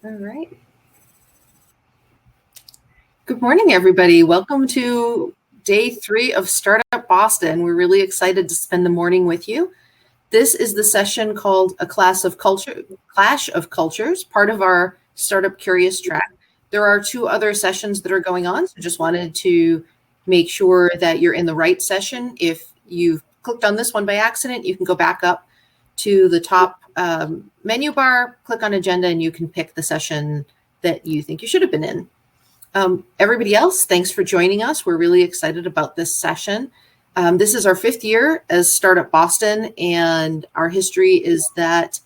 All right. Good morning, everybody. Welcome to day 3 of Startup Boston. We're really excited to spend the morning with you. This is the session called A Clash of Cultures, part of our Startup Curious track. There are 2 other sessions that are going on, so just wanted to make sure that you're in the right session. If you've clicked on this one by accident, you can go back up to the top menu bar, click on agenda, and you can pick the session that you think you should have been in. Everybody else, thanks for joining us. We're really excited about this session. This is our 5th year as Startup Boston, and our history is that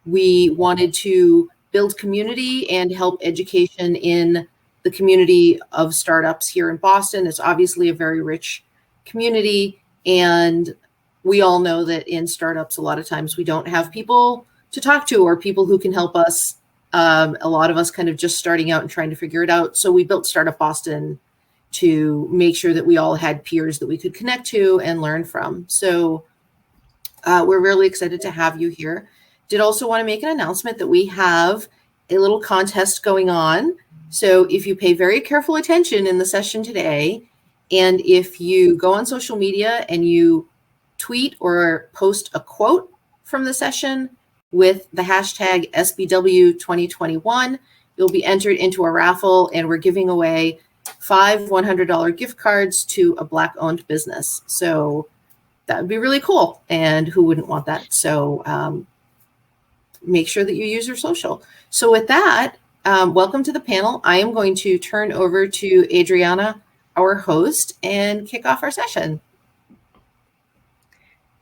we wanted to build community and help education in the community of startups here in Boston. It's obviously a very rich community, and we all know that in startups, a lot of times we don't have people to talk to or people who can help us. A lot of us kind of just starting out and trying to figure it out. So we built Startup Boston to make sure that we all had peers that we could connect to and learn from. So we're really excited to have you here. Did also want to make an announcement that we have a little contest going on. So if you pay very careful attention in the session today, and if you go on social media and you tweet or post a quote from the session with the hashtag SBW2021, you'll be entered into a raffle, and we're giving away 5 $100 gift cards to a Black-owned business. So that would be really cool, and who wouldn't want that? So make sure that you use your social. So with that, welcome to the panel. I am going to turn over to Adriana, our host, and kick off our session.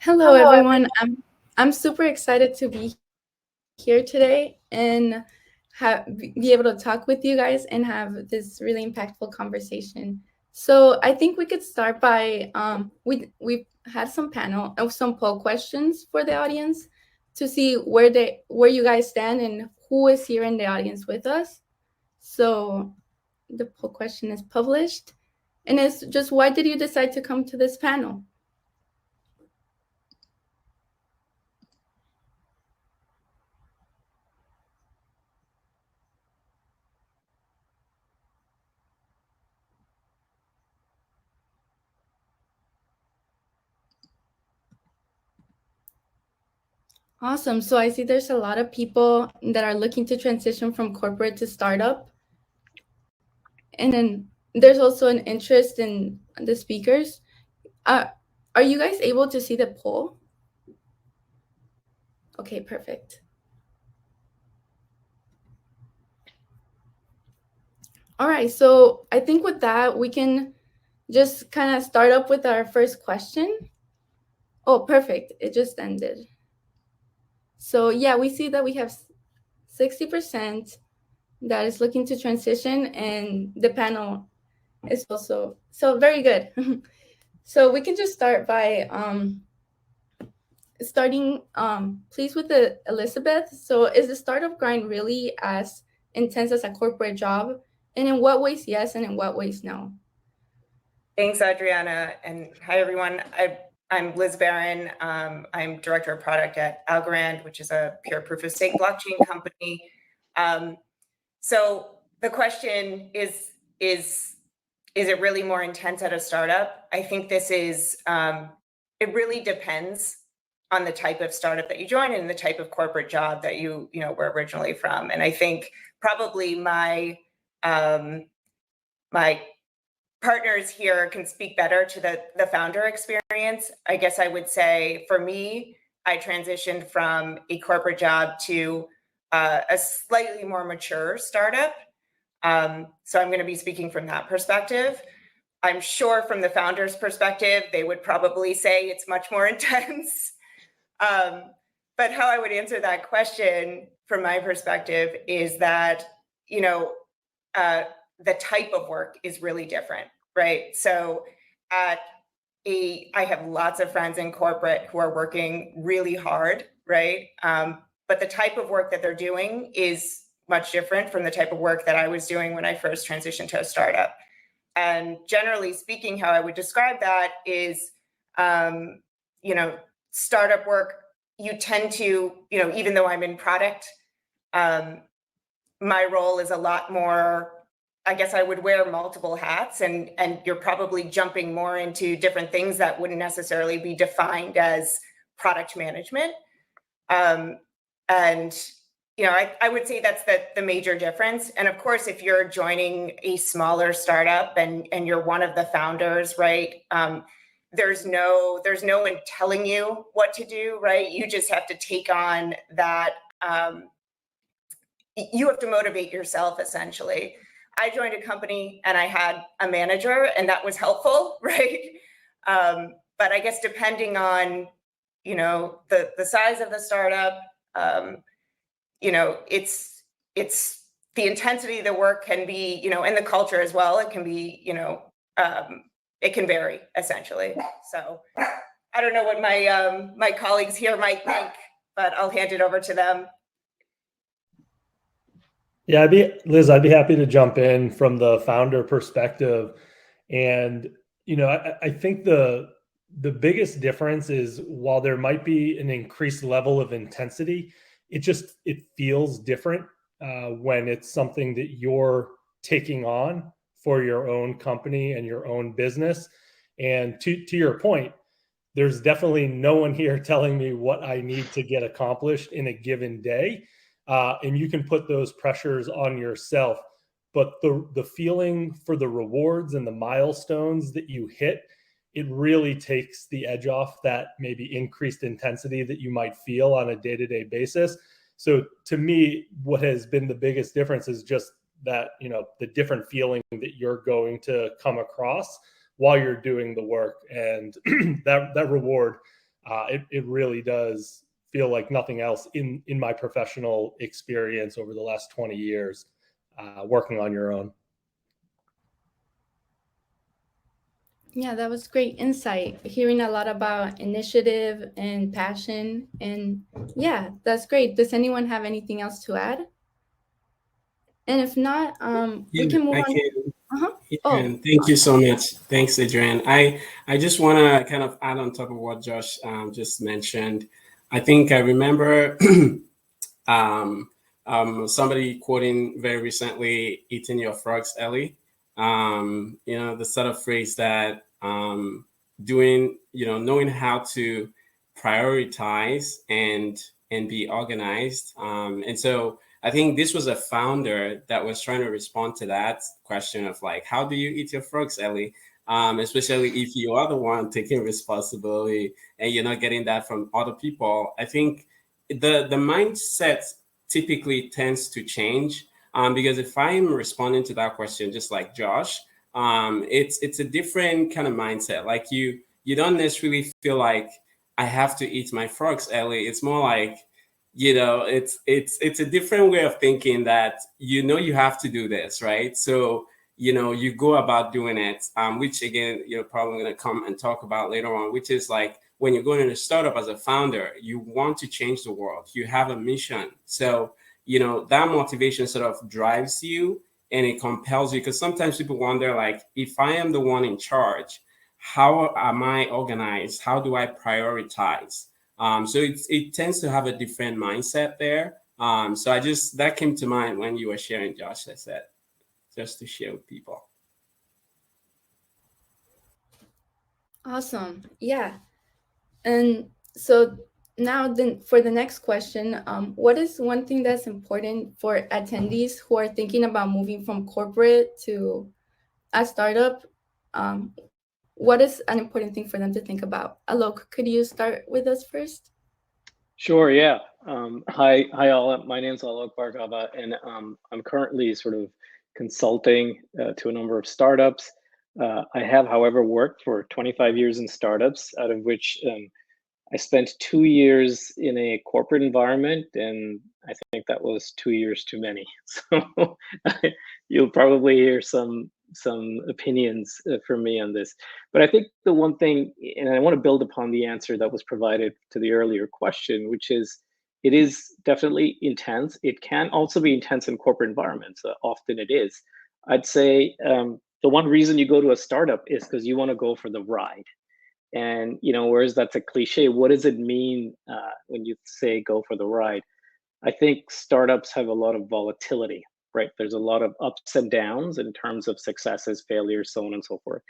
Hello, everyone. I'm super excited to be here today and be able to talk with you guys and have this really impactful conversation. So I think we could start by we've had some poll questions for the audience to see where you guys stand and who is here in the audience with us. So the poll question is published, and it's just, why did you decide to come to this panel? Awesome. So I see there's a lot of people that are looking to transition from corporate to startup. And then there's also an interest in the speakers. Are you guys able to see the poll? Okay, perfect. All right, so I think with that, we can just kind of start up with our first question. Oh, perfect. It just ended. So yeah, we see that we have 60% that is looking to transition, and the panel is also, so very good. So we can just start by starting, please, with Elizabeth. So is the startup grind really as intense as a corporate job? And in what ways yes, and in what ways no? Thanks, Adriana, and hi, everyone. I'm Liz Barron. I'm Director of Product at Algorand, which is a pure proof-of-stake blockchain company. So the question is it really more intense at a startup? I think this is, it really depends on the type of startup that you join and the type of corporate job that you were originally from. And I think probably my partners here can speak better to the founder experience. I guess I would say, for me, I transitioned from a corporate job to a slightly more mature startup. So I'm going to be speaking from that perspective. I'm sure from the founder's perspective, they would probably say it's much more intense. But how I would answer that question from my perspective is that, the type of work is really different, right? So I have lots of friends in corporate who are working really hard, right? But the type of work that they're doing is much different from the type of work that I was doing when I first transitioned to a startup. And generally speaking, how I would describe that is, startup work, you tend to, even though I'm in product, my role is a lot more, I guess I would wear multiple hats, and you're probably jumping more into different things that wouldn't necessarily be defined as product management. And I would say that's the major difference. And of course, if you're joining a smaller startup and you're one of the founders, right? There's no one telling you what to do, right? You just have to take on that. You have to motivate yourself, essentially. I joined a company and I had a manager, and that was helpful, right? But I guess depending on, the size of the startup, it's the intensity of the work can be, and the culture as well. It can be, it can vary, essentially. So I don't know what my colleagues here might think, but I'll hand it over to them. Yeah, Liz, I'd be happy to jump in from the founder perspective. And, I think the biggest difference is, while there might be an increased level of intensity, it feels different when it's something that you're taking on for your own company and your own business. And to your point, there's definitely no one here telling me what I need to get accomplished in a given day. And you can put those pressures on yourself. But the feeling for the rewards and the milestones that you hit, it really takes the edge off that maybe increased intensity that you might feel on a day-to-day basis. So to me, what has been the biggest difference is just that, the different feeling that you're going to come across while you're doing the work. And that reward, it really does feel like nothing else in my professional experience over the last 20 years working on your own. Yeah, that was great insight. Hearing a lot about initiative and passion. And yeah, that's great. Does anyone have anything else to add? And if not, we can move on. And thank you so much. Thanks, Adrienne. I just want to kind of add on top of what Josh just mentioned. I think I remember somebody quoting very recently, "Eating your frogs early." The sort of phrase that knowing how to prioritize and be organized. And so I think this was a founder that was trying to respond to that question of like, how do you eat your frogs, Ellie? Especially if you are the one taking responsibility and you're not getting that from other people. I think the mindset typically tends to change because if I'm responding to that question, just like Josh, it's a different kind of mindset. Like you don't necessarily feel like I have to eat my frogs, Ellie. It's more like, it's a different way of thinking that, you have to do this, right? So, you go about doing it, which again, you're probably going to come and talk about later on, which is like when you're going into a startup as a founder, you want to change the world. You have a mission. So, that motivation sort of drives you and it compels you, because sometimes people wonder, like, if I am the one in charge, how am I organized? How do I prioritize? So it tends to have a different mindset there. So that came to mind when you were sharing, Josh. I said, just to share with people. Awesome. Yeah. And so now then for the next question, what is one thing that's important for attendees who are thinking about moving from corporate to a startup? What is an important thing for them to think about? Alok, could you start with us first? Sure, yeah. Hi all. My name's Alok Bhargava, and I'm currently sort of consulting to a number of startups. I have, however, worked for 25 years in startups, out of which I spent 2 years in a corporate environment, and I think that was 2 years too many. So you'll probably hear some opinions from me on this. But I think the one thing, and I want to build upon the answer that was provided to the earlier question, which is, it is definitely intense. It can also be intense in corporate environments. Often it is. I'd say the one reason you go to a startup is because you want to go for the ride. And, whereas that's a cliche, what does it mean when you say go for the ride? I think startups have a lot of volatility. right? There's a lot of ups and downs in terms of successes, failures, so on and so forth.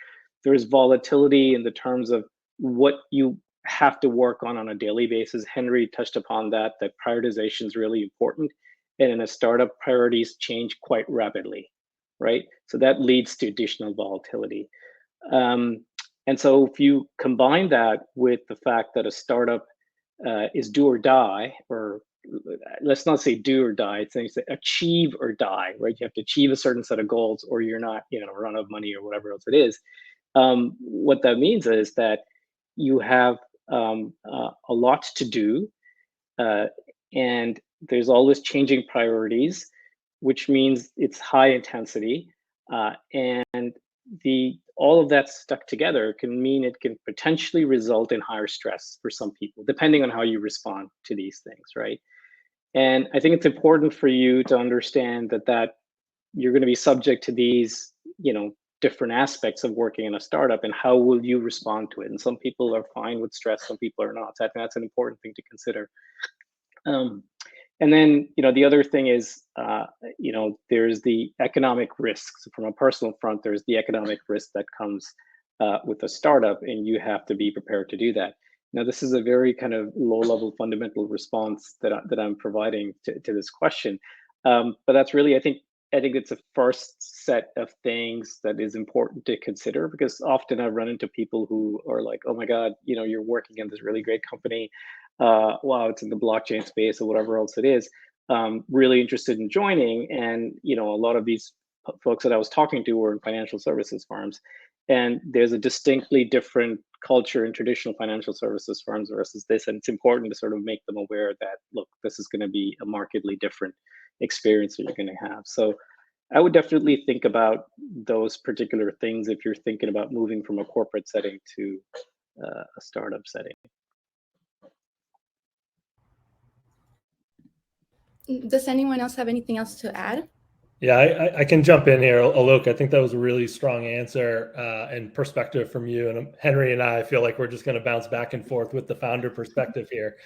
There's volatility in the terms of what you have to work on a daily basis. Henry touched upon that prioritization is really important. And in a startup, priorities change quite rapidly, right? So that leads to additional volatility. And so if you combine that with the fact that a startup is do or die, or let's not say do or die, it's things that achieve or die, right? You have to achieve a certain set of goals or you're not, run out of money or whatever else it is. What that means is that you have a lot to do, and there's always changing priorities, which means it's high intensity, and all of that stuck together can mean it can potentially result in higher stress for some people, depending on how you respond to these things, right? And I think it's important for you to understand that you're going to be subject to these, different aspects of working in a startup, and how will you respond to it? And some people are fine with stress, some people are not. So I think that's an important thing to consider. And then, the other thing is, there's the economic risks. From a personal front, there's the economic risk that comes with a startup, and you have to be prepared to do that. Now, this is a very kind of low-level fundamental response that I'm providing to this question. But that's really, I think it's a first set of things that is important to consider, because often I run into people who are like, oh my God, you're working in this really great company. Wow, it's in the blockchain space or whatever else it is. Really interested in joining. And, a lot of these folks that I was talking to were in financial services firms. And there's a distinctly different culture in traditional financial services firms versus this. And it's important to sort of make them aware that, look, this is going to be a markedly different experience that you're going to have. So I would definitely think about those particular things if you're thinking about moving from a corporate setting to a startup setting. Does anyone else have anything else to add? Yeah, I can jump in here. Alok, I think that was a really strong answer and perspective from you. And Henry and I feel like we're just going to bounce back and forth with the founder perspective here.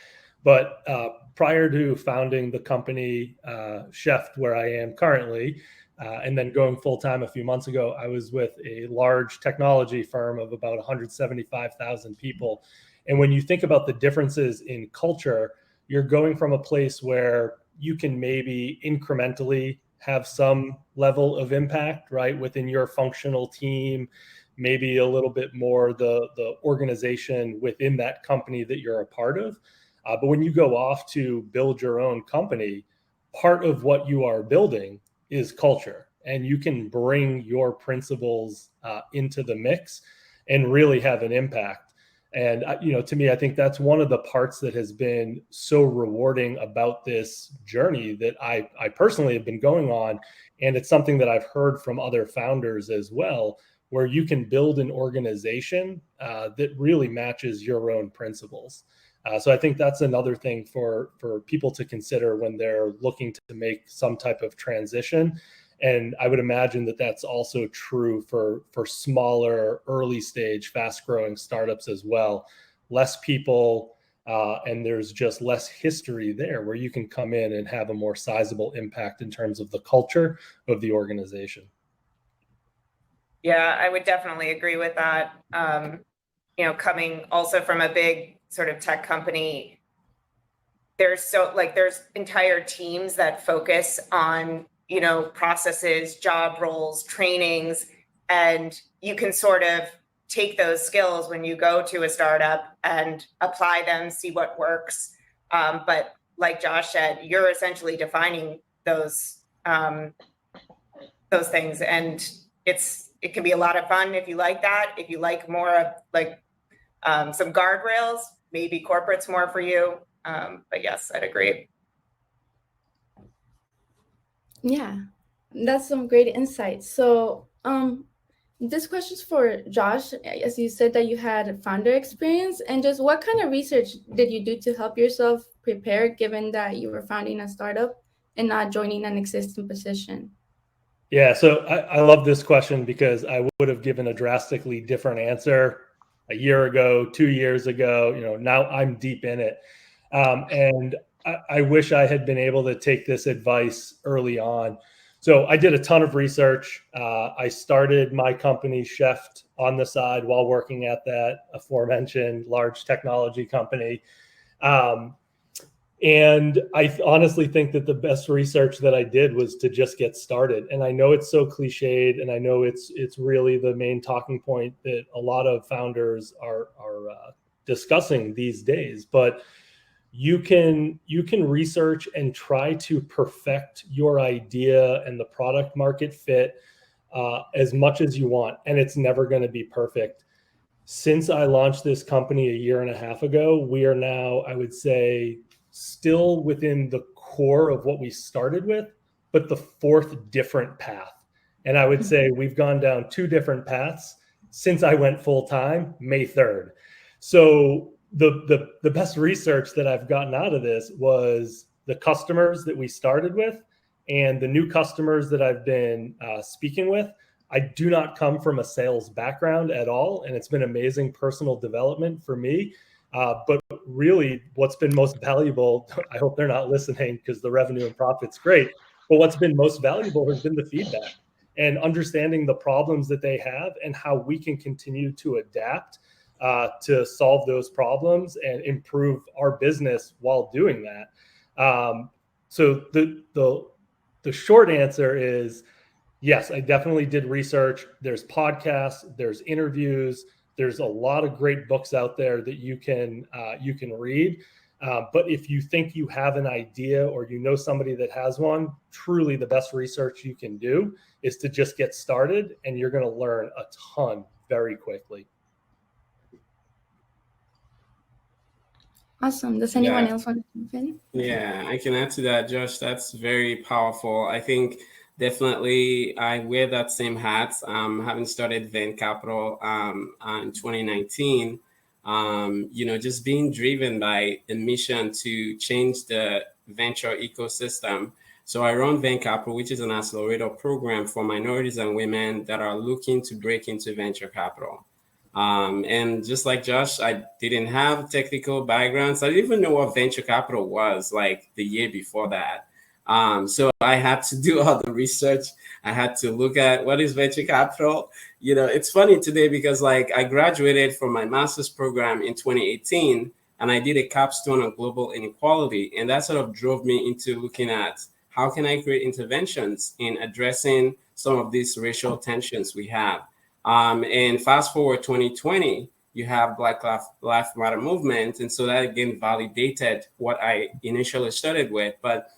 But prior to founding the company, Chef, where I am currently, and then going full-time a few months ago, I was with a large technology firm of about 175,000 people. And when you think about the differences in culture, you're going from a place where you can maybe incrementally have some level of impact, right, within your functional team, maybe a little bit more the organization within that company that you're a part of. But when you go off to build your own company, part of what you are building is culture, and you can bring your principles into the mix and really have an impact. And, to me, I think that's one of the parts that has been so rewarding about this journey that I personally have been going on. And it's something that I've heard from other founders as well, where you can build an organization that really matches your own principles. So I think that's another thing for people to consider when they're looking to make some type of transition. And I would imagine that that's also true for smaller, early stage, fast growing startups as well. Less people, and there's just less history there where you can come in and have a more sizable impact in terms of the culture of the organization. Yeah, I would definitely agree with that. Coming also from a big sort of tech company, there's entire teams that focus on, processes, job roles, trainings, and you can sort of take those skills when you go to a startup and apply them, see what works. But like Josh said, you're essentially defining those things, and it can be a lot of fun if you like that. If you like more of some guardrails, maybe corporate's more for you. But yes, I'd agree. Yeah, that's some great insight. So this question's for Josh. As you said that you had founder experience, and just what kind of research did you do to help yourself prepare, given that you were founding a startup and not joining an existing position? Yeah, so I love this question because I would have given a drastically different answer a year ago, 2 years ago. Now I'm deep in it. And I wish I had been able to take this advice early on. So I did a ton of research. I started my company, Chef, on the side while working at that aforementioned large technology company. And I honestly think that the best research that I did was to just get started. And I know it's so cliched, and I know it's really the main talking point that a lot of founders are discussing these days. But you can research and try to perfect your idea and the product market fit as much as you want, and it's never going to be perfect. Since I launched this company a year and a half ago, we are now, I would say, still within the core of what we started with, but the fourth different path. And I would say we've gone down 2 different paths since I went full time May 3rd. So the best research that I've gotten out of this was the customers that we started with and the new customers that I've been speaking with. I do not come from a sales background at all, and it's been amazing personal development for me. But really, what's been most valuable, I hope they're not listening because the revenue and profit's great, but what's been most valuable has been the feedback and understanding the problems that they have and how we can continue to adapt to solve those problems and improve our business while doing that. So the short answer is, yes, I definitely did research. There's podcasts, there's interviews, there's a lot of great books out there that you can read. But if you think you have an idea or you know somebody that has one, truly the best research you can do is to just get started, and you're going to learn a ton very quickly. Awesome. Does anyone else want to jump in? Yeah, I can add to that, Josh. That's very powerful. I think definitely I wear that same hat. Having started Venn Capital in 2019, just being driven by a mission to change the venture ecosystem. So I run Venn Capital, which is an accelerator program for minorities and women that are looking to break into venture capital. And just like Josh, I didn't have technical backgrounds. I didn't even know what venture capital was like the year before that. So I had to do all the research. I had to look at what is venture capital. It's funny today because like I graduated from my master's program in 2018 and I did a capstone on global inequality. And that sort of drove me into looking at how can I create interventions in addressing some of these racial tensions we have. And fast forward 2020, you have Black Lives Matter movement. And so that again validated what I initially started with. But,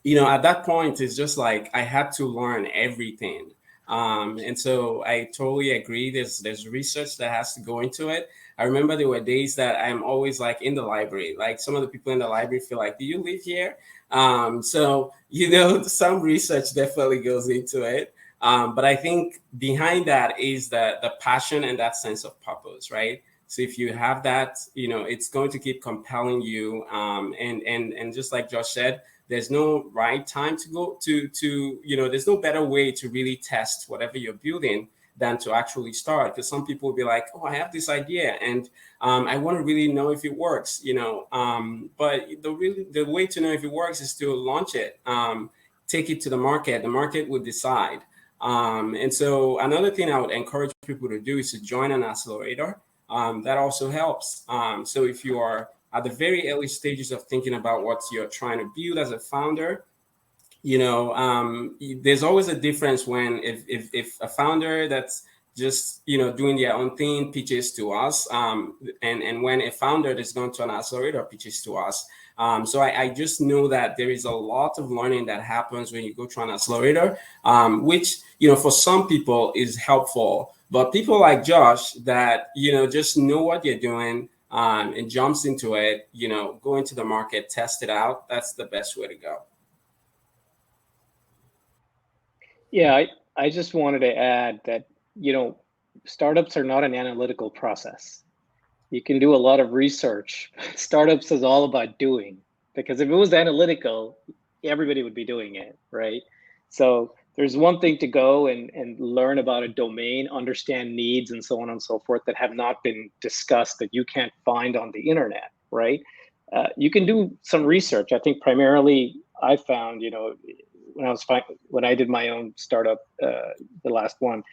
at that point, it's just like I had to learn everything. And so I totally agree. There's research that has to go into it. I remember there were days that I'm always like in the library. Like some of the people in the library feel like, do you live here? So, some research definitely goes into it. But I think behind that is the passion and that sense of purpose, right? So if you have that, it's going to keep compelling you. And just like Josh said, there's no right time to go to there's no better way to really test whatever you're building than to actually start. Because some people will be like, oh, I have this idea and I want to really know if it works, but the way to know if it works is to launch it, take it to the market. The market will decide. And so another thing I would encourage people to do is to join an accelerator. That also helps. So if you are at the very early stages of thinking about what you're trying to build as a founder, there's always a difference when if a founder that's just doing their own thing pitches to us, and when a founder that's going to an accelerator pitches to us. So I just know that there is a lot of learning that happens when you go to an accelerator, which for some people is helpful, but people like Josh that just know what you're doing and jumps into it, go into the market, test it out. That's the best way to go. Yeah, I just wanted to add that, startups are not an analytical process. You can do a lot of research. Startups is all about doing, because if it was analytical, everybody would be doing it, right? So there's one thing to go and learn about a domain, understand needs and so on and so forth that have not been discussed that you can't find on the internet, right? You can do some research. I think primarily I found, when I did my own startup, the last one,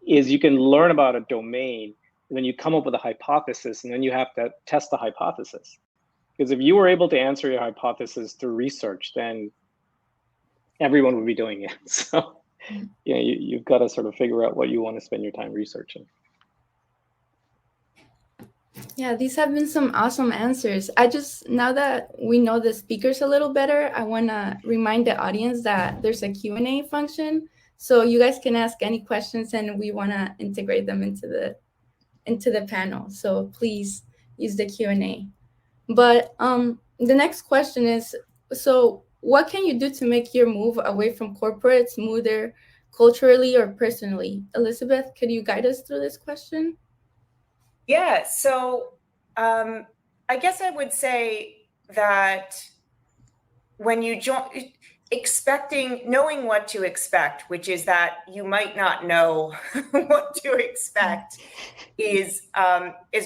is you can learn about a domain, and then you come up with a hypothesis, and then you have to test the hypothesis. Because if you were able to answer your hypothesis through research, then everyone would be doing it. So yeah, you've got to sort of figure out what you want to spend your time researching. Yeah, these have been some awesome answers. Now that we know the speakers a little better, I want to remind the audience that there's a Q&A function. So you guys can ask any questions, and we want to integrate them into the panel. So please use the Q&A. But the next question is, so what can you do to make your move away from corporate smoother culturally or personally? Elizabeth, could you guide us through this question? Yeah, so I guess I would say that when you join, knowing what to expect, which is that you might not know what to expect, is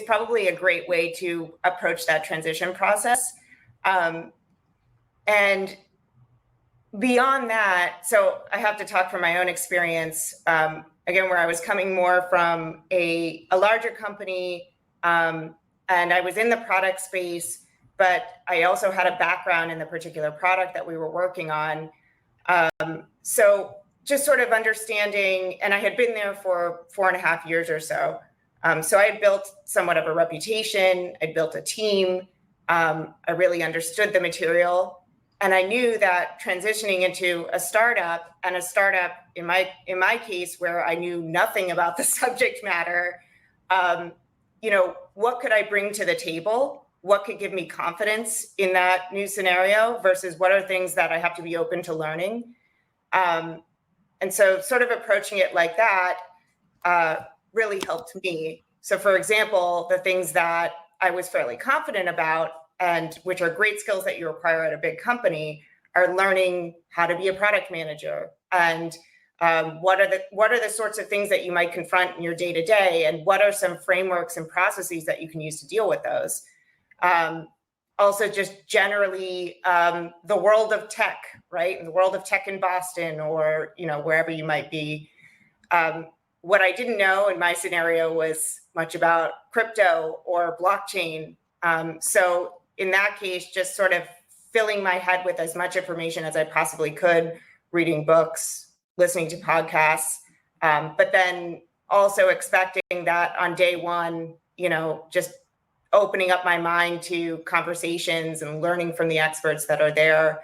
probably a great way to approach that transition process. And beyond that, so I have to talk from my own experience, again, where I was coming more from a larger company, and I was in the product space, but I also had a background in the particular product that we were working on. So just sort of understanding, and I had been there for 4.5 years or so. So I had built somewhat of a reputation. I built a team. I really understood the material. And I knew that transitioning into a startup, and a startup in my case where I knew nothing about the subject matter, what could I bring to the table? What could give me confidence in that new scenario versus what are things that I have to be open to learning? And so sort of approaching it like that really helped me. So for example, the things that I was fairly confident about, and which are great skills that you require at a big company, are learning how to be a product manager, and what are the sorts of things that you might confront in your day-to-day, and what are some frameworks and processes that you can use to deal with those. Also just generally the world of tech, right? In the world of tech in Boston, or wherever you might be. What I didn't know in my scenario was much about crypto or blockchain. So in that case, just sort of filling my head with as much information as I possibly could, reading books, listening to podcasts, but then also expecting that on day one, just opening up my mind to conversations and learning from the experts that are there.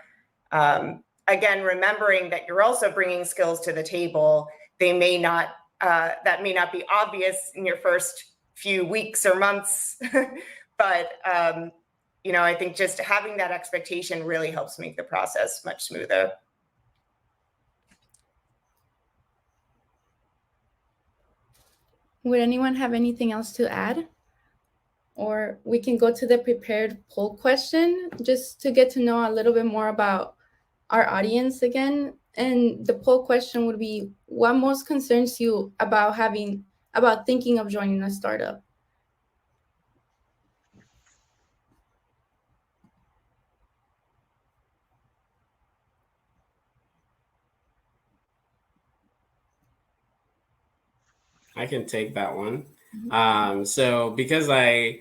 Again, remembering that you're also bringing skills to the table. That may not be obvious in your first few weeks or months, but I think just having that expectation really helps make the process much smoother. Would anyone have anything else to add? Or we can go to the prepared poll question just to get to know a little bit more about our audience again. And the poll question would be, what most concerns you about thinking of joining a startup? I can take that one. So because I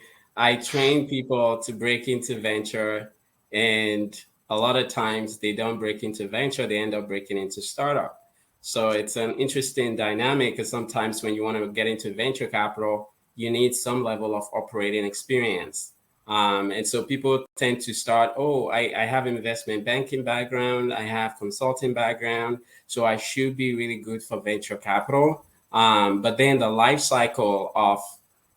train people to break into venture, and a lot of times they don't break into venture, they end up breaking into startup. So it's an interesting dynamic, because sometimes when you want to get into venture capital, you need some level of operating experience. And so people tend to start, I have investment banking background, I have consulting background, so I should be really good for venture capital. But then the life cycle of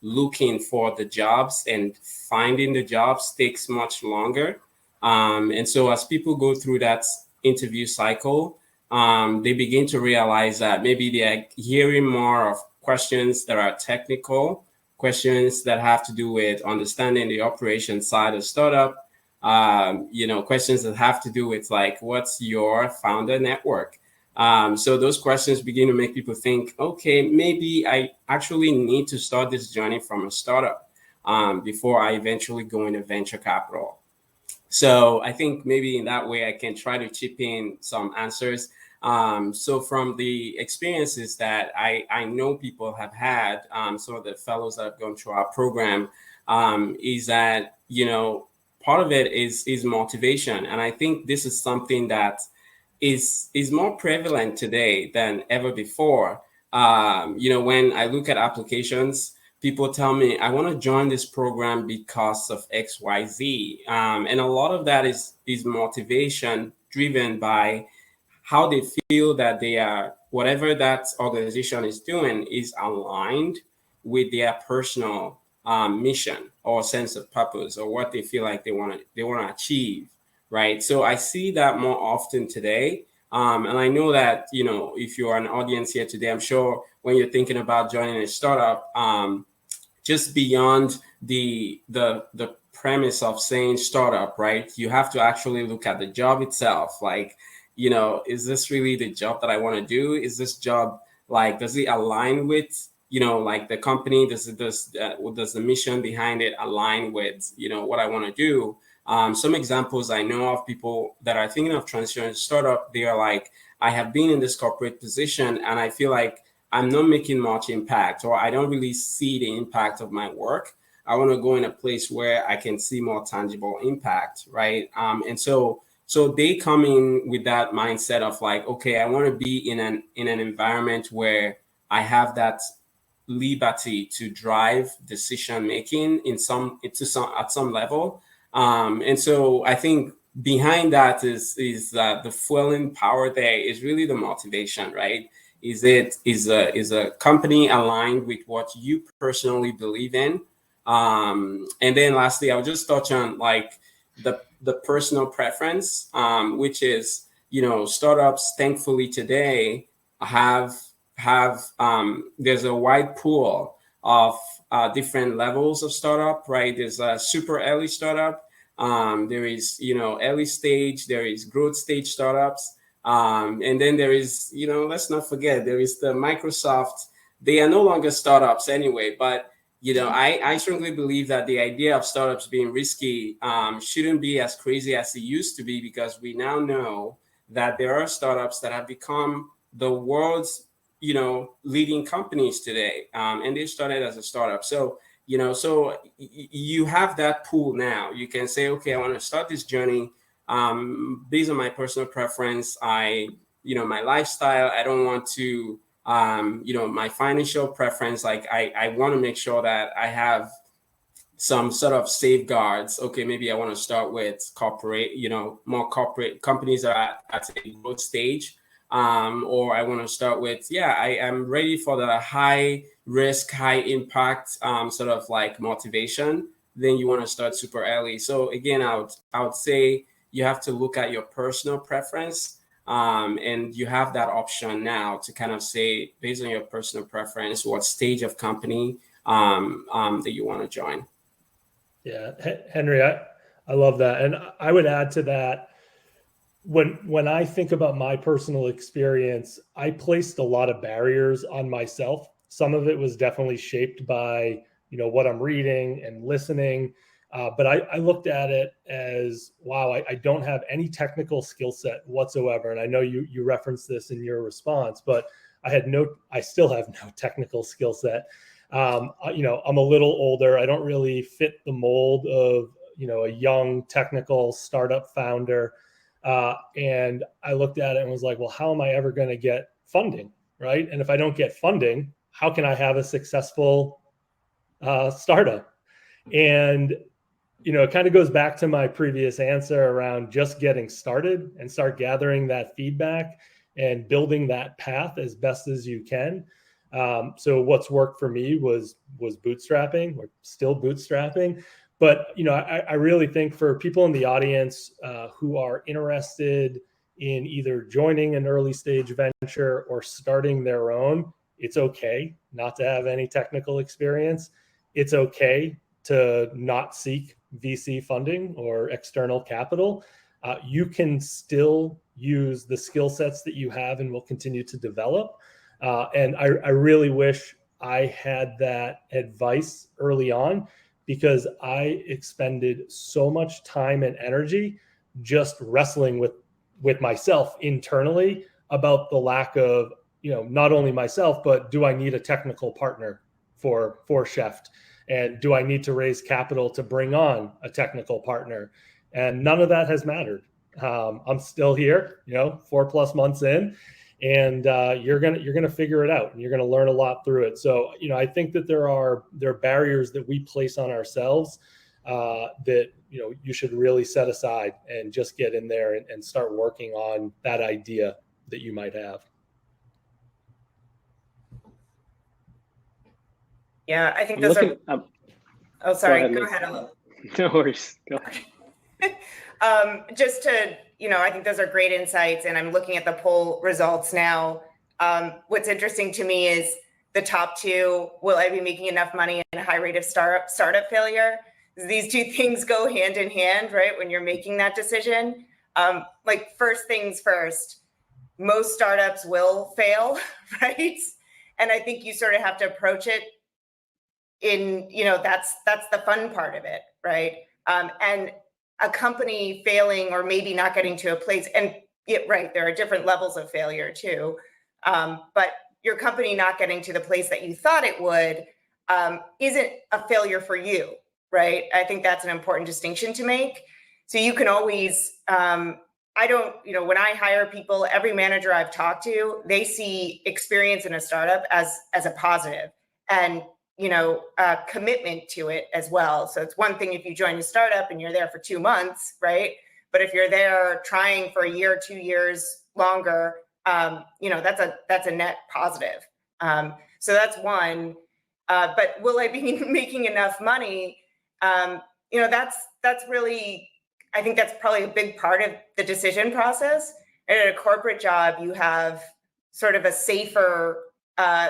looking for the jobs and finding the jobs takes much longer. And so as people go through that interview cycle, they begin to realize that maybe they're hearing more of questions that are technical, questions that have to do with understanding the operation side of startup, questions that have to do with like, what's your founder network? So those questions begin to make people think, okay, maybe I actually need to start this journey from a startup before I eventually go into venture capital. So I think maybe in that way I can try to chip in some answers. So from the experiences that I know people have had, some of the fellows that have gone through our program, is that, part of it is motivation. And I think this is something that is more prevalent today than ever before. When I look at applications, people tell me, I want to join this program because of XYZ. And a lot of that is motivation driven by how they feel that they are, whatever that organization is doing is aligned with their personal mission or sense of purpose, or what they feel like they want to achieve, right? So I see that more often today. And I know that, if you're an audience here today, I'm sure when you're thinking about joining a startup, just beyond the premise of saying startup, right? You have to actually look at the job itself. Like, is this really the job that I want to do? Is this job, like, does it align with, like the company? Does the mission behind it align with, what I want to do? Some examples I know of people that are thinking of transitioning to startup, they are like, I have been in this corporate position and I feel like I'm not making much impact, or I don't really see the impact of my work. I want to go in a place where I can see more tangible impact, right? And so they come in with that mindset of like, okay, I want to be in an environment where I have that liberty to drive decision making at some level. And so I think behind that is the fueling power there is really the motivation, right? Is a company aligned with what you personally believe in? And then lastly, I'll just touch on like the personal preference, which is, startups thankfully today have there's a wide pool of different levels of startup, right? There's a super early startup. There is, early stage, there is growth stage startups. And then there is, let's not forget, there is the Microsoft. They are no longer startups anyway, but, I strongly believe that the idea of startups being risky shouldn't be as crazy as it used to be, because we now know that there are startups that have become the world's, leading companies today. And they started as a startup. So, you have that pool now. You can say, okay, I want to start this journey based on my personal preference. My lifestyle, I don't want to, my financial preference. Like I want to make sure that I have some sort of safeguards. Okay, maybe I want to start with corporate, more corporate companies that are at a growth stage. Or I want to start with, I am ready for the high risk, high impact sort of like motivation. Then you want to start super early. So again, I would say you have to look at your personal preference. And you have that option now to kind of say, based on your personal preference, what stage of company that you want to join. Yeah, Henry, I love that. And I would add to that, when I think about my personal experience, I placed a lot of barriers on myself. Some of it was definitely shaped by, what I'm reading and listening. But I looked at it as, wow, I don't have any technical skill set whatsoever. And I know you referenced this in your response, but I still have no technical skill set. I'm a little older. I don't really fit the mold of, a young technical startup founder. And I looked at it and was like, well, how am I ever going to get funding? Right. And if I don't get funding, how can I have a successful startup? And, it kind of goes back to my previous answer around just getting started and start gathering that feedback and building that path as best as you can. So what's worked for me was bootstrapping. We're still bootstrapping. But, I really think for people in the audience who are interested in either joining an early stage venture or starting their own, it's okay not to have any technical experience. It's okay to not seek VC funding or external capital. You can still use the skill sets that you have and will continue to develop. And I really wish I had that advice early on, because I expended so much time and energy just wrestling with myself internally about the lack of, not only myself, but do I need a technical partner for Chef? And do I need to raise capital to bring on a technical partner? And none of that has mattered. I'm still here, 4+ months in, and you're gonna figure it out, and you're gonna learn a lot through it. So, I think that there are barriers that we place on ourselves that you should really set aside and just get in there and start working on that idea that you might have. Yeah, I think those are. Oh, sorry. Go ahead. No worries. Go. Just to, I think those are great insights, and I'm looking at the poll results now. What's interesting to me is the top two: will I be making enough money and a high rate of startup failure? These two things go hand in hand, right? When you're making that decision, like first things first, most startups will fail, right? And I think you sort of have to approach it in, that's the fun part of it, right? And a company failing or maybe not getting to a place, and right, there are different levels of failure too, but your company not getting to the place that you thought it would isn't a failure for you, right? I think that's an important distinction to make. So you can always, I don't, when I hire people, every manager I've talked to, they see experience in a startup as a positive, and commitment to it as well. So it's one thing if you join a startup and you're there for 2 months, right? But if you're there trying for a year, 2 years longer, that's a net positive. So that's one. But will I be making enough money? That's really, I think that's probably a big part of the decision process. And at a corporate job, you have sort of a safer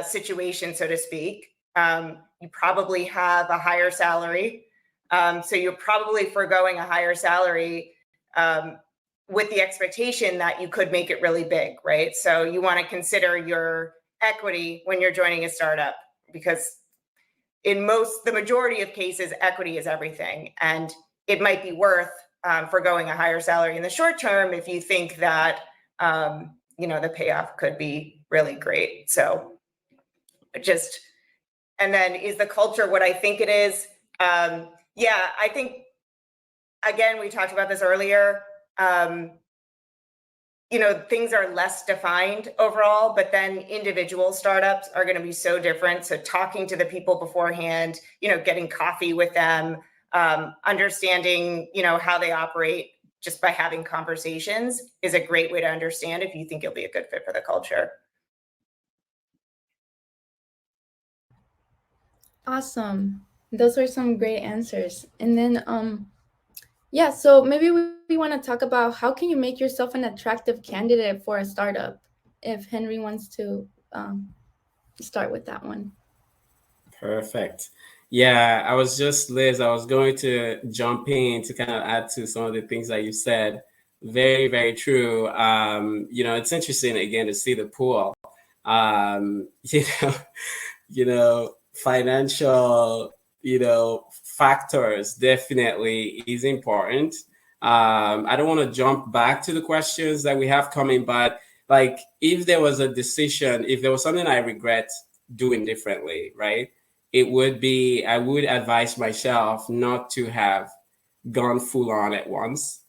situation, so to speak. You probably have a higher salary. So you're probably foregoing a higher salary with the expectation that you could make it really big, right? So you want to consider your equity when you're joining a startup, because in the majority of cases, equity is everything. And it might be worth foregoing a higher salary in the short term if you think that, the payoff could be really great. So and then is the culture what I think it is? I think, again, we talked about this earlier. Things are less defined overall, but then individual startups are going to be so different. So talking to the people beforehand, getting coffee with them, understanding, how they operate just by having conversations is a great way to understand if you think you'll be a good fit for the culture. Awesome. Those were some great answers. And then, so maybe we want to talk about how can you make yourself an attractive candidate for a startup? If Henry wants to start with that one. Perfect. Yeah, Liz, I was going to jump in to kind of add to some of the things that you said. Very, very true. It's interesting again to see the pool. Financial, factors definitely is important. I don't want to jump back to the questions that we have coming, but like if there was a decision, if there was something I regret doing differently, right? It would be, I would advise myself not to have gone full on at once.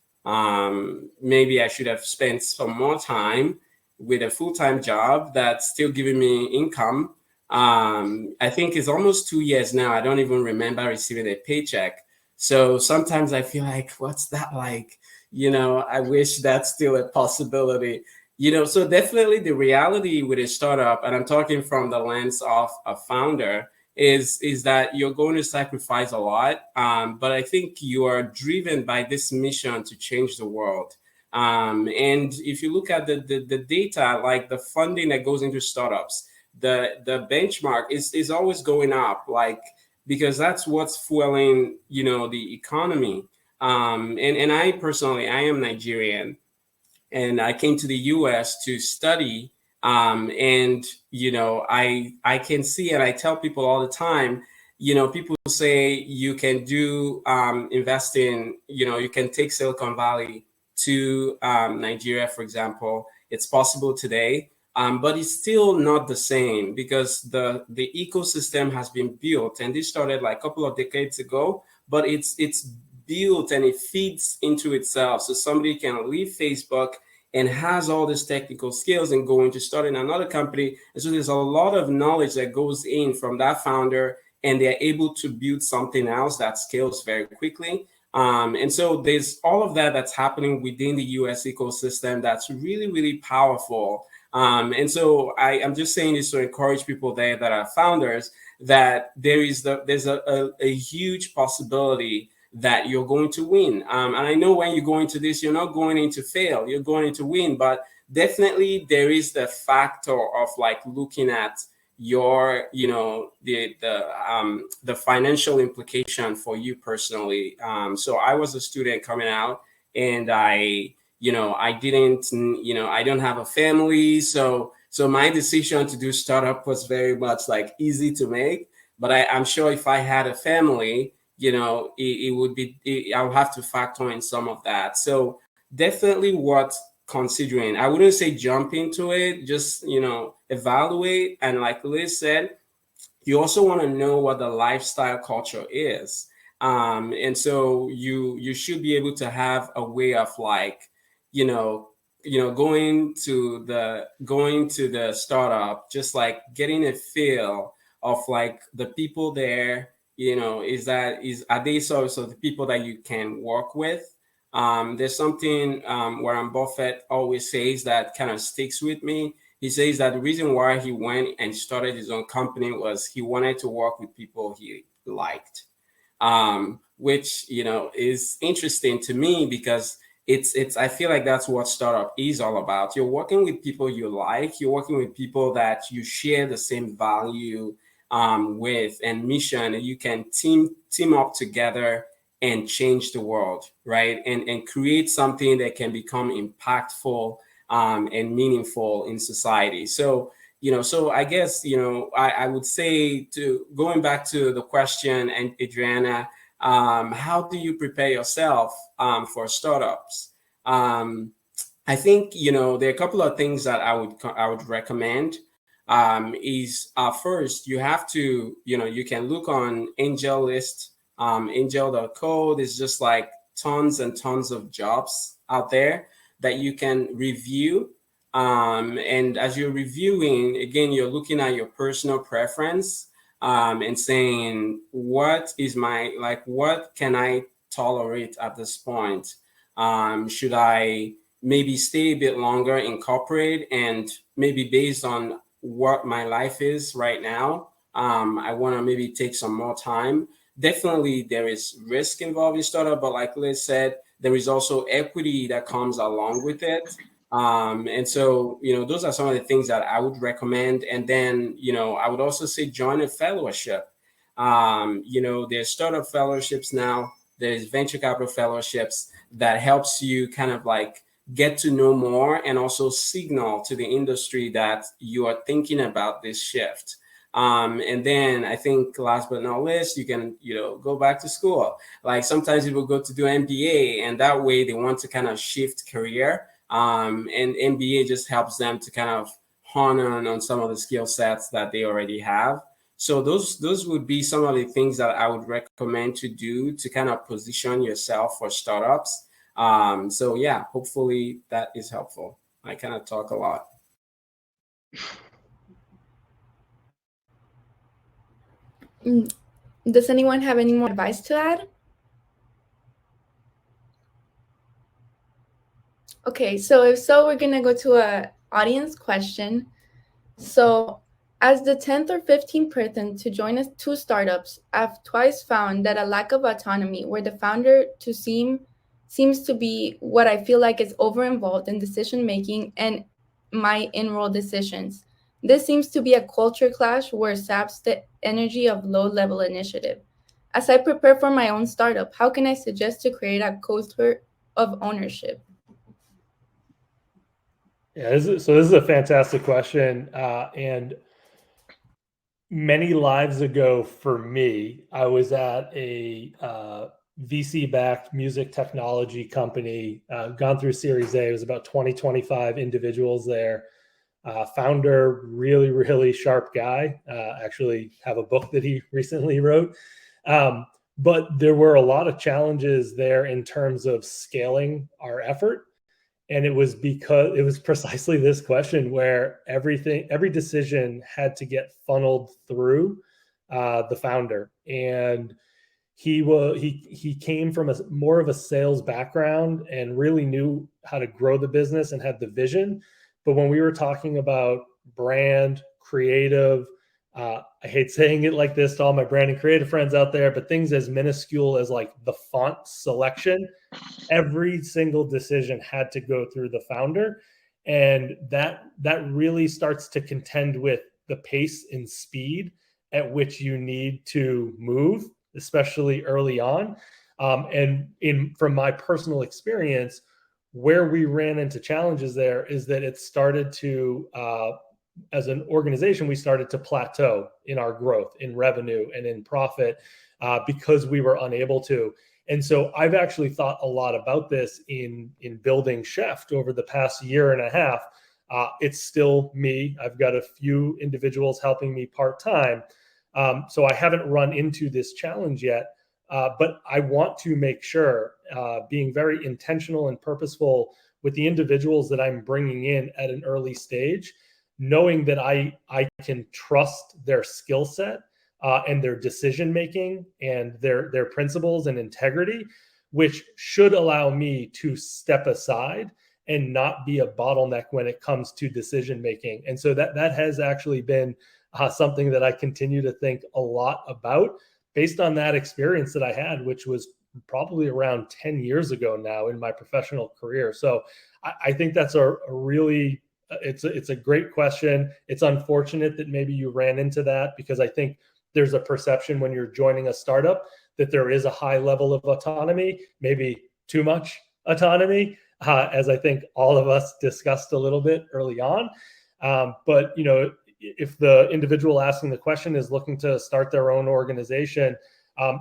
Maybe I should have spent some more time with a full-time job that's still giving me income. I think it's almost 2 years now. I don't even remember receiving a paycheck. So sometimes I feel like, what's that like? I wish that's still a possibility. So definitely the reality with a startup, and I'm talking from the lens of a founder, is that you're going to sacrifice a lot. But I think you are driven by this mission to change the world. And if you look at the data, like the funding that goes into startups, the benchmark is always going up, like, because that's what's fueling, the economy. And I personally, I am Nigerian, and I came to the US to study. And, I can see, and I tell people all the time, people say you can do invest in, you can take Silicon Valley to Nigeria, for example. It's possible today, but it's still not the same because the ecosystem has been built, and this started like a couple of decades ago, but it's built and it feeds into itself. So somebody can leave Facebook and has all these technical skills and going to start in another company. And so there's a lot of knowledge that goes in from that founder, and they're able to build something else that scales very quickly. And so there's all of that that's happening within the US ecosystem that's really, really powerful. And so I'm just saying this to encourage people there that are founders that there's a huge possibility that you're going to win. And I know when you go into this, you're not going in to fail, you're going in to win. But definitely there is the factor of like looking at your, the financial implication for you personally. So I was a student coming out, and I don't have a family. So my decision to do startup was very much like easy to make. But I'm sure if I had a family, it would be, I'll have to factor in some of that. So definitely worth considering. I wouldn't say jump into it, just, evaluate. And like Liz said, you also want to know what the lifestyle culture is. And so you should be able to have a way of like, going to the startup, just like getting a feel of like the people there, are they sort of the people that you can work with? There's something Warren Buffett always says that kind of sticks with me. He says that the reason why he went and started his own company was he wanted to work with people he liked, which, is interesting to me because it's I feel like that's what startup is all about. You're working with people you like, you're working with people that you share the same value with and mission, and you can team up together and change the world, right? And create something that can become impactful and meaningful in society. So, so I guess, I would say, to going back to the question, and Adriana, how do you prepare yourself for startups? I think, there are a couple of things that I would recommend. Is first, you have to, you can look on AngelList, angel.co. There's just like tons and tons of jobs out there that you can review. And as you're reviewing, again, you're looking at your personal preference and saying, what can I tolerate at this point? Should I maybe stay a bit longer in corporate, and maybe based on what my life is right now, I want to maybe take some more time. Definitely there is risk involved in startup, but like Liz said, there is also equity that comes along with it. And so, those are some of the things that I would recommend. And then, I would also say join a fellowship. There's startup fellowships now, there's venture capital fellowships that helps you kind of like get to know more and also signal to the industry that you are thinking about this shift. And then I think last but not least, you can, go back to school. Like sometimes people go to do MBA, and that way they want to kind of shift career. And MBA just helps them to kind of hone on some of the skill sets that they already have. So those would be some of the things that I would recommend to do to kind of position yourself for startups. So yeah, hopefully that is helpful. I kind of talk a lot. Does anyone have any more advice to add? Okay, so if so, we're gonna go to a audience question. So, as the 10th or 15th person to join us two startups, I've twice found that a lack of autonomy, where the founder seems to be what I feel like is over-involved in decision-making and my in-role decisions. This seems to be a culture clash where saps the energy of low-level initiative. As I prepare for my own startup, how can I suggest to create a culture of ownership? Yeah, this is a fantastic question. And, many lives ago for me, I was at a VC-backed music technology company, gone through Series A. It was about 25 individuals there. Founder, really, really sharp guy. Actually have a book that he recently wrote. But there were a lot of challenges there in terms of scaling our effort. And it was because it was precisely this question where every decision had to get funneled through the founder. And he came from more of a sales background and really knew how to grow the business and had the vision. But when we were talking about brand, creative, I hate saying it like this to all my brand and creative friends out there, but things as minuscule as like the font selection, every single decision had to go through the founder. And that really starts to contend with the pace and speed at which you need to move, especially early on. From my personal experience, where we ran into challenges there is that it started to, as an organization, we started to plateau in our growth, in revenue and in profit, because we were unable to. And so I've actually thought a lot about this in building Chef over the past year and a half. It's still me. I've got a few individuals helping me part-time. So I haven't run into this challenge yet, but I want to make sure, being very intentional and purposeful with the individuals that I'm bringing in at an early stage, knowing that I can trust their skill set and their decision making and their principles and integrity, which should allow me to step aside and not be a bottleneck when it comes to decision making. And so that has actually been something that I continue to think a lot about based on that experience that I had, which was probably around 10 years ago now in my professional career. So I think that's a really, it's a great question. It's unfortunate that maybe you ran into that, because I think there's a perception when you're joining a startup that there is a high level of autonomy, maybe too much autonomy, as I think all of us discussed a little bit early on. But, if the individual asking the question is looking to start their own organization,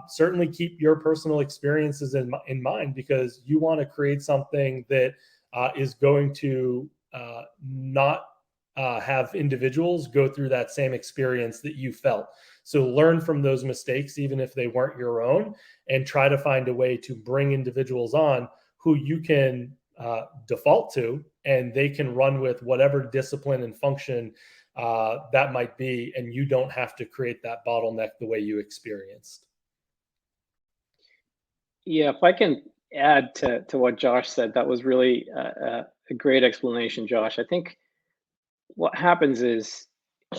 certainly keep your personal experiences in mind, because you want to create something that is going to not have individuals go through that same experience that you felt. So learn from those mistakes, even if they weren't your own, and try to find a way to bring individuals on who you can default to, and they can run with whatever discipline and function that might be, and you don't have to create that bottleneck the way you experienced. Yeah, if I can add to what Josh said, that was really a great explanation, Josh. I think what happens is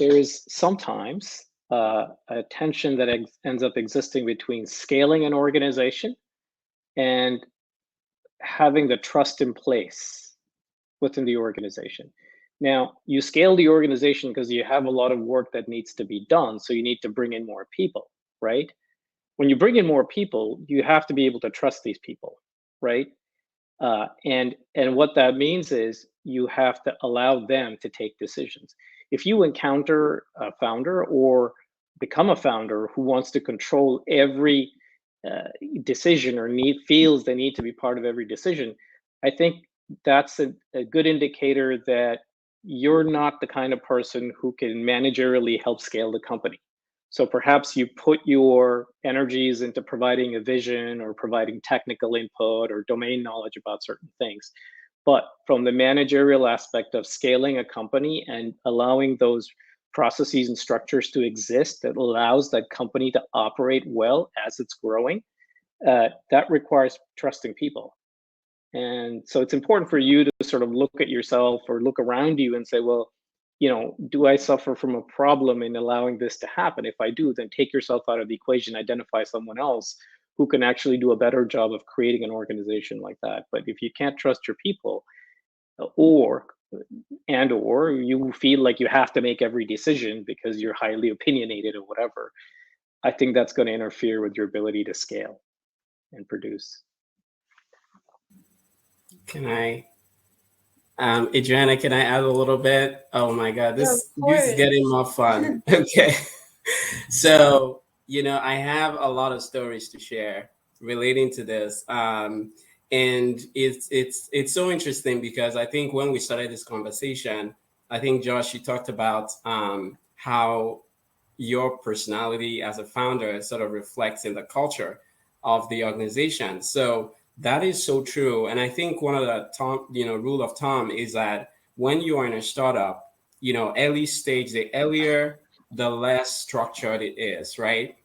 there is sometimes a tension that ends up existing between scaling an organization and having the trust in place within the organization. Now, you scale the organization because you have a lot of work that needs to be done, so you need to bring in more people, right? When you bring in more people, you have to be able to trust these people, right? And what that means is you have to allow them to take decisions. If you encounter a founder or become a founder who wants to control every decision or feels they need to be part of every decision, I think that's a good indicator that you're not the kind of person who can managerially help scale the company. So perhaps you put your energies into providing a vision or providing technical input or domain knowledge about certain things. But from the managerial aspect of scaling a company and allowing those processes and structures to exist that allows that company to operate well as it's growing, that requires trusting people. And so it's important for you to sort of look at yourself or look around you and say, well, do I suffer from a problem in allowing this to happen? If I do, then take yourself out of the equation, identify someone else who can actually do a better job of creating an organization like that. But if you can't trust your people, or you feel like you have to make every decision because you're highly opinionated or whatever, I think that's going to interfere with your ability to scale and produce. Can I, Adriana, can I add a little bit? Oh my God, this is getting more fun. Okay. So, I have a lot of stories to share relating to this. And it's so interesting because I think when we started this conversation, I think Josh, you talked about how your personality as a founder sort of reflects in the culture of the organization. So that is so true. And I think one of the rule of thumb is that when you are in a startup, early stage, the earlier, the less structured it is, right?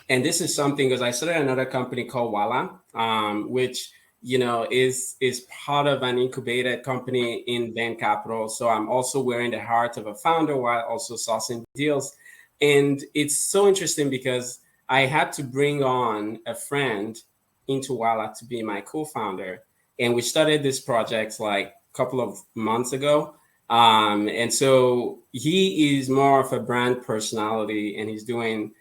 And this is something because I started another company called Wala, which is part of an incubated company in Bain Capital. So I'm also wearing the heart of a founder while also sourcing deals. And it's so interesting because I had to bring on a friend into Wala to be my co-founder, and we started this project like a couple of months ago. And so he is more of a brand personality, and he's doing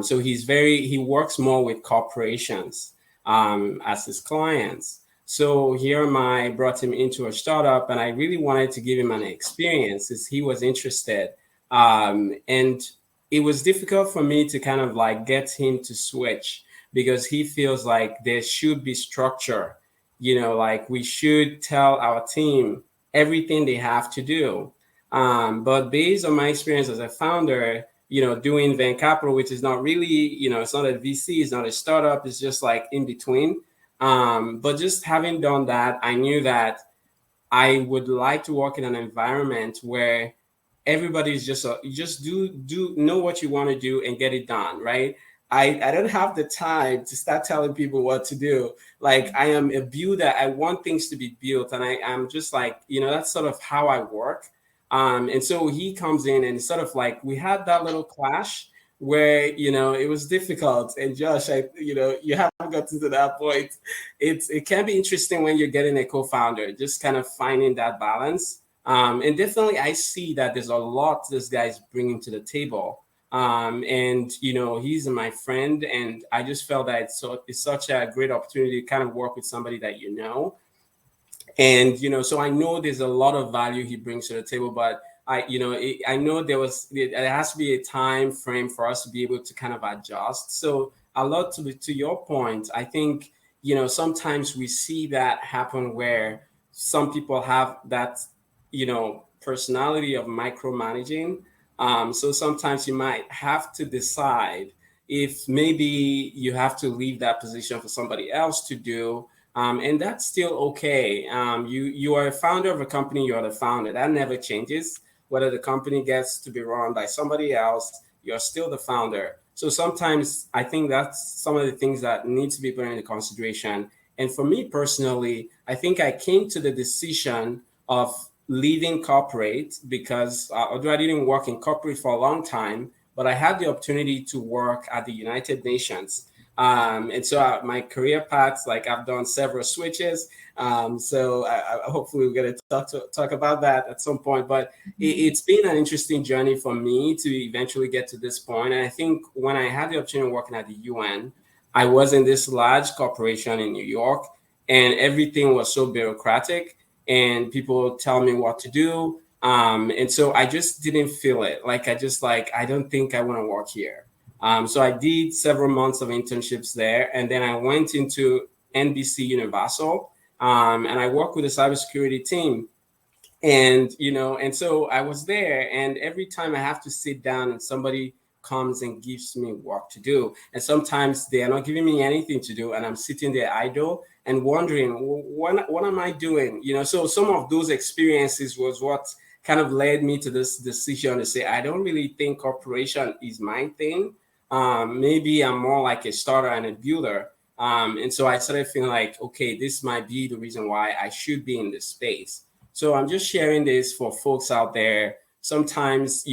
so he works more with corporations as his clients. So here I brought him into a startup, and I really wanted to give him an experience as he was interested. And it was difficult for me to kind of like get him to switch because he feels like there should be structure. Like we should tell our team everything they have to do. But based on my experience as a founder, doing Venture Capital, which is not really, it's not a VC, it's not a startup, it's just like in between. But just having done that, I knew that I would like to work in an environment where everybody's just you just do know what you want to do and get it done, right? I don't have the time to start telling people what to do. Like I am a builder. I want things to be built, and I'm just like, that's sort of how I work. And so he comes in and sort of like we had that little clash where it was difficult. And Josh, you haven't gotten to that point. It can be interesting when you're getting a co-founder, just kind of finding that balance. And definitely, I see that there's a lot this guy's bringing to the table. And he's my friend, and I just felt that it's such a great opportunity to kind of work with somebody that and so I know there's a lot of value he brings to the table, but I know there has to be a time frame for us to be able to kind of adjust. So a lot to your point, I think sometimes we see that happen where some people have that personality of micromanaging. So sometimes you might have to decide if maybe you have to leave that position for somebody else to do. And that's still okay. You are a founder of a company, you are the founder. That never changes. Whether the company gets to be run by somebody else, you're still the founder. So sometimes I think that's some of the things that need to be put into consideration. And for me personally, I think I came to the decision of leaving corporate because although I didn't work in corporate for a long time, but I had the opportunity to work at the United Nations. And so my career paths, like I've done several switches. So hopefully we're going to talk about that at some point. But it's been an interesting journey for me to eventually get to this point. And I think when I had the opportunity of working at the UN, I was in this large corporation in New York, and everything was so bureaucratic, and people tell me what to do. And so I just didn't feel it. I don't think I want to work here. So I did several months of internships there, and then I went into NBC Universal, and I worked with the cybersecurity team. And so I was there, and every time I have to sit down and somebody comes and gives me work to do, and sometimes they are not giving me anything to do, and I'm sitting there idle and wondering, what am I doing? So some of those experiences was what kind of led me to this decision to say, I don't really think corporation is my thing. Maybe I'm more like a starter and a builder. And so I started feeling like, okay, this might be the reason why I should be in this space. So I'm just sharing this for folks out there. Sometimes,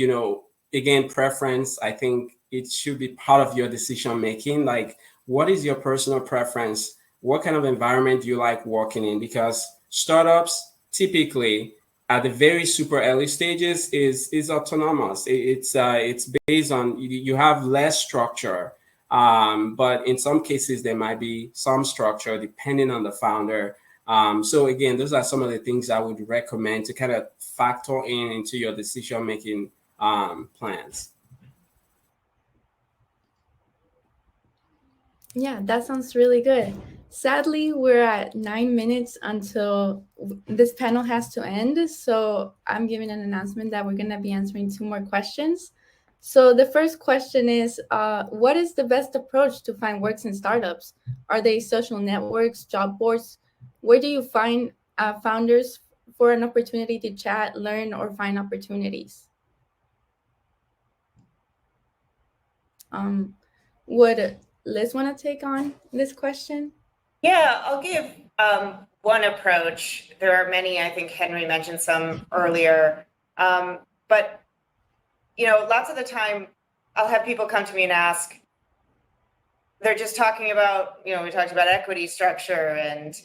again, preference, I think it should be part of your decision making. Like, what is your personal preference? What kind of environment do you like working in? Because startups typically at the very super early stages is autonomous. It's based on you have less structure, but in some cases there might be some structure depending on the founder. So again, those are some of the things I would recommend to kind of factor into your decision making plans. Yeah, that sounds really good. Sadly, we're at 9 minutes until this panel has to end. So I'm giving an announcement that we're going to be answering 2 more questions. So the first question is, what is the best approach to find works in startups? Are they social networks, job boards? Where do you find founders for an opportunity to chat, learn, or find opportunities? Would Liz want to take on this question? Yeah, I'll give one approach. There are many. I think Henry mentioned some earlier. But lots of the time I'll have people come to me and ask, they're just talking about, we talked about equity structure and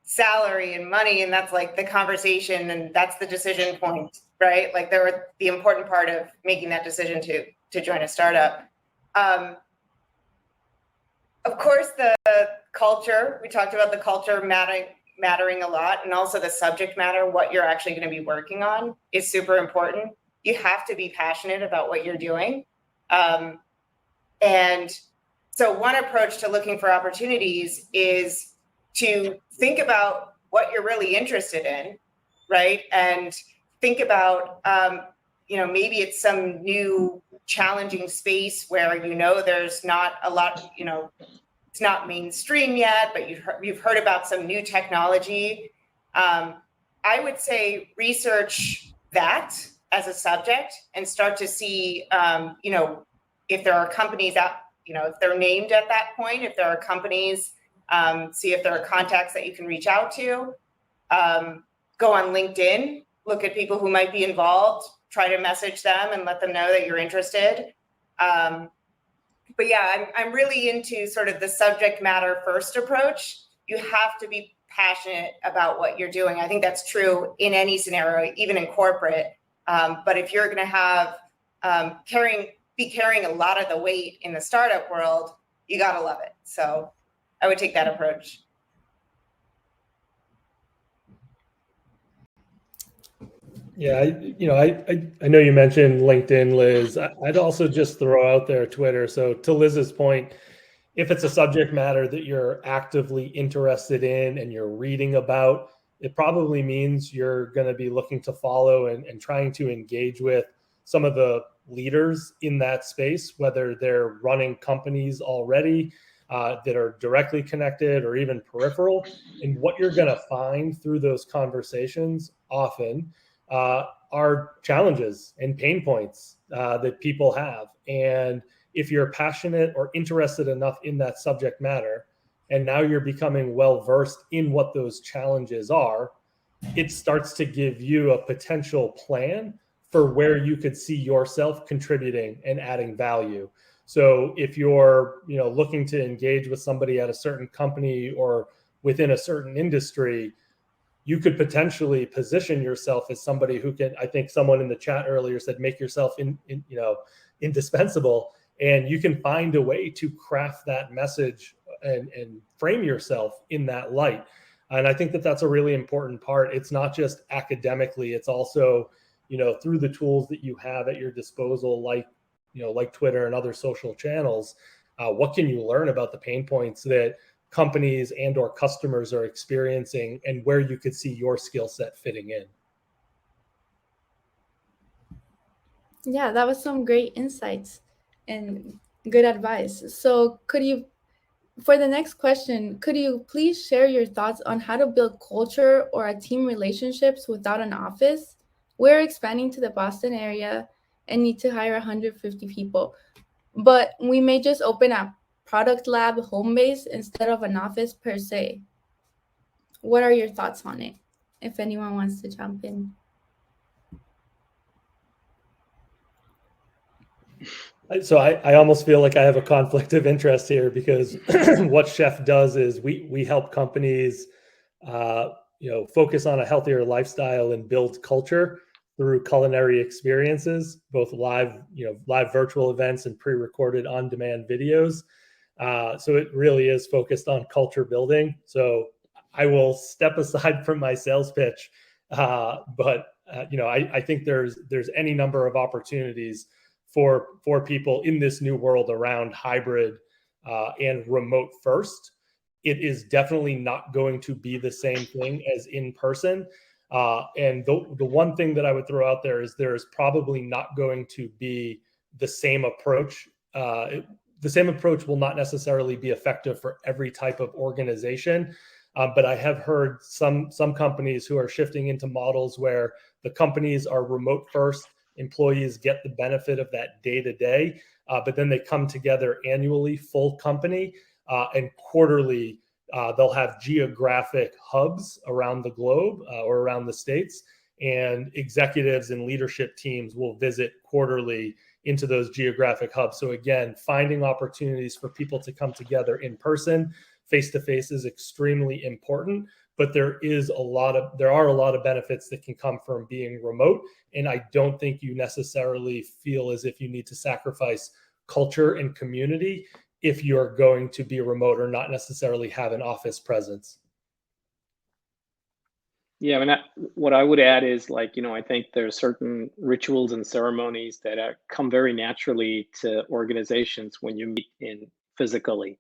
salary and money, and that's like the conversation, and that's the decision point, right? Like they're the important part of making that decision to join a startup. Of course, the culture, we talked about the culture mattering a lot, and also the subject matter, what you're actually going to be working on, is super important. You have to be passionate about what you're doing. And so one approach to looking for opportunities is to think about what you're really interested in, right? And think about, maybe it's some new challenging space where there's not a lot, it's not mainstream yet, but you've heard about some new technology. I would say research that as a subject and start to see, if there are companies out, if they're named at that point, if there are companies, see if there are contacts that you can reach out to. Go on LinkedIn, look at people who might be involved, try to message them and let them know that you're interested. But yeah, I'm really into sort of the subject matter first approach. You have to be passionate about what you're doing. I think that's true in any scenario, even in corporate. But if you're going to have be carrying a lot of the weight in the startup world, you got to love it. So I would take that approach. Yeah, I know you mentioned LinkedIn, Liz. I'd also just throw out there Twitter. So to Liz's point, if it's a subject matter that you're actively interested in and you're reading about, it probably means you're going to be looking to follow and trying to engage with some of the leaders in that space, whether they're running companies already that are directly connected or even peripheral. And what you're going to find through those conversations often are challenges and pain points that people have. And if you're passionate or interested enough in that subject matter, and now you're becoming well versed in what those challenges are, it starts to give you a potential plan for where you could see yourself contributing and adding value. So if you're, looking to engage with somebody at a certain company or within a certain industry, you could potentially position yourself as somebody who can, I think someone in the chat earlier said, make yourself indispensable, and you can find a way to craft that message and frame yourself in that light. And I think that that's a really important part. It's not just academically, it's also, through the tools that you have at your disposal, like Twitter and other social channels. What can you learn about the pain points that companies and or customers are experiencing, and where you could see your skill set fitting in? Yeah, that was some great insights and good advice. So for the next question, could you please share your thoughts on how to build culture or a team relationships without an office? We're expanding to the Boston area and need to hire 150 people, but we may just open a product lab home base instead of an office per se. What are your thoughts on it? If anyone wants to jump in. So I almost feel like I have a conflict of interest here, because what Chef does is we help companies, focus on a healthier lifestyle and build culture through culinary experiences, both live virtual events and pre-recorded on-demand videos. So it really is focused on culture building. So I will step aside from my sales pitch, but I think there's any number of opportunities for people in this new world around hybrid and remote first, it is definitely not going to be the same thing as in person. And the one thing that I would throw out there is there is probably not going to be the same approach. The same approach will not necessarily be effective for every type of organization. But I have heard some companies who are shifting into models where the companies are remote first, employees get the benefit of that day to day, but then they come together annually, full company, and quarterly. They'll have geographic hubs around the globe or around the states, and executives and leadership teams will visit quarterly into those geographic hubs. So again, finding opportunities for people to come together in person, face-to-face is extremely important, but there are a lot of benefits that can come from being remote. And I don't think you necessarily feel as if you need to sacrifice culture and community if you're going to be remote or not necessarily have an office presence. Yeah, I mean, what I would add is, like, I think there are certain rituals and ceremonies that come very naturally to organizations when you meet in physically.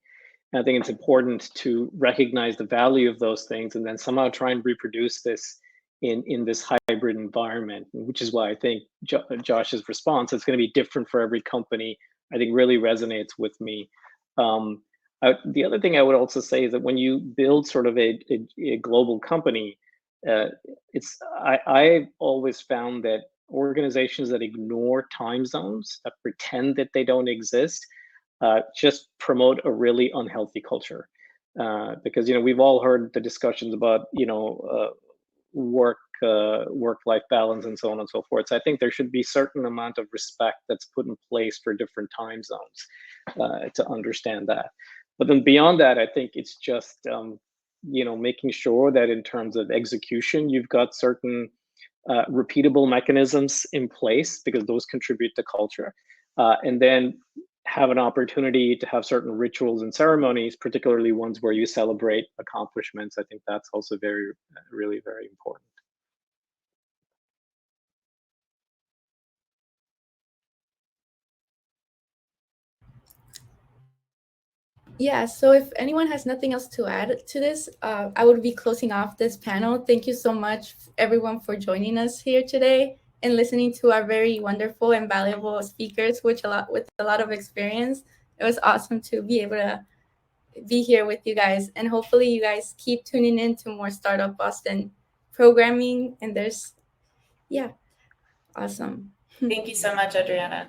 And I think it's important to recognize the value of those things and then somehow try and reproduce this in this hybrid environment, which is why I think Josh's response, it's going to be different for every company, I think really resonates with me. The other thing I would also say is that when you build sort of a global company, I've always found that organizations that ignore time zones, that pretend that they don't exist, just promote a really unhealthy culture. Because we've all heard the discussions about work-life balance and so on and so forth. So I think there should be certain amount of respect that's put in place for different time zones to understand that. But then beyond that, I think it's just making sure that in terms of execution, you've got certain repeatable mechanisms in place, because those contribute to culture, and then have an opportunity to have certain rituals and ceremonies, particularly ones where you celebrate accomplishments. I think that's also really very important. Yeah, so if anyone has nothing else to add to this, I would be closing off this panel. Thank you so much, everyone, for joining us here today and listening to our very wonderful and valuable speakers, with a lot of experience. It was awesome to be able to be here with you guys, and hopefully you guys keep tuning in to more Startup Boston programming. And awesome. Thank you so much, Adriana.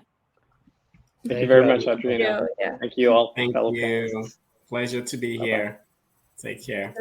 Thank you very much, Adriana. Adriana. Yeah. Thank you all, Thank fellow you. panelists. Pleasure to be Bye-bye. here. Take care.